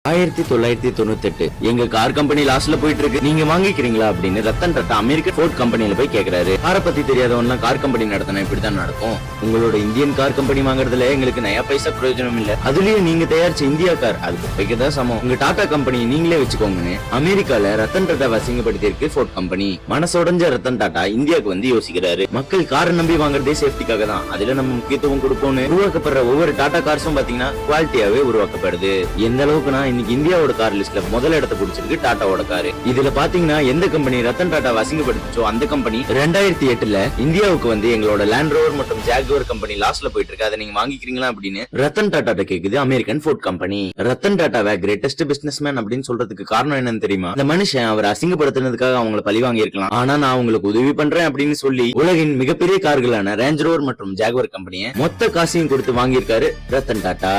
1998 எங்க car company லாஸ்ட்ல போயிட்டு இருக்கு, நீங்க வாங்கிக்கிறீங்களா அப்படின்னு ரத்தன் டாடா அமெரிக்க ஃபோர்ட் கம்பெனில போய் கேக்குறாரு. காரை பத்தி தெரியாதவன்னா கார் கம்பெனி நடத்தினா இப்படிதான் நடக்கும். உங்களோட இந்தியன் கார் கம்பெனி வாங்குறதுல எங்களுக்கு நயா பைசா பிரயோஜனம் இல்ல. அதுலயும் நீங்க தயாரிச்ச இந்தியா கார் அது குப்பைக்குதான் சமம். உங்க டாடா கம்பெனி நீங்களே வச்சுக்கோங்கன்னு அமெரிக்கால ரத்தன் டாடா அசிங்கப்படுத்தி இருக்கு ஃபோர்ட் கம்பெனி. மனசோடஞ்ச ரத்தன் டாடா இந்தியாவுக்கு வந்து யோசிக்கிறாரு. மக்கள் காரை நம்பி வாங்குறதே சேஃப்டிக்காக தான், அதுல நம்ம முக்கியத்துவம் கொடுப்போம்னு உருவாக்கப்படுற ஒவ்வொரு டாடா கார்ஸும் பாத்தீங்கன்னா குவாலிட்டியாவே உருவாக்கப்படுது. எந்த அளவுக்குனா இன்னைக்கு இந்தியாவோட கார் லிஸ்ட்ல முதல் இடத்தை பிடிச்சிருக்கு டாடாவோட காரு. இதுல பாத்தீங்கன்னா எந்த கம்பெனி ரத்தன் டாடா அசிங்கப்படுத்துச்சோ அந்த கம்பெனி 2008 இந்தியாவுக்கு வந்து எங்களோட லேண்ட் ரோவர் மற்றும் ஜாகுவார் கம்பெனி லாஸ்ட்ல போயிட்டு இருக்கு, அதை நீங்க வாங்கிக்கிறீங்களா அப்படின்னு ரத்தன் டாடா கேக்குது அமெரிக்கன் ஃபோர்ட் கம்பெனி. ரத்தன் டாடாவை கிரேட்டஸ்ட் பிசினஸ் மேன் அப்படின்னு சொல்றதுக்கு காரணம் என்னன்னு தெரியுமா? அந்த மனுஷன் அவர் அசிங்கப்படுத்தினதுக்காக அவங்களை பழி வாங்கி இருக்கலாம், ஆனா நான் உங்களுக்கு உதவி பண்றேன் அப்படின்னு சொல்லி உலகின் மிகப்பெரிய கார்களான ரேஞ்ச் ரோவர் மற்றும் ஜாகுவார் கம்பெனியை மொத்த காசையும் கொடுத்து வாங்கியிருக்காரு ரத்தன் டாடா.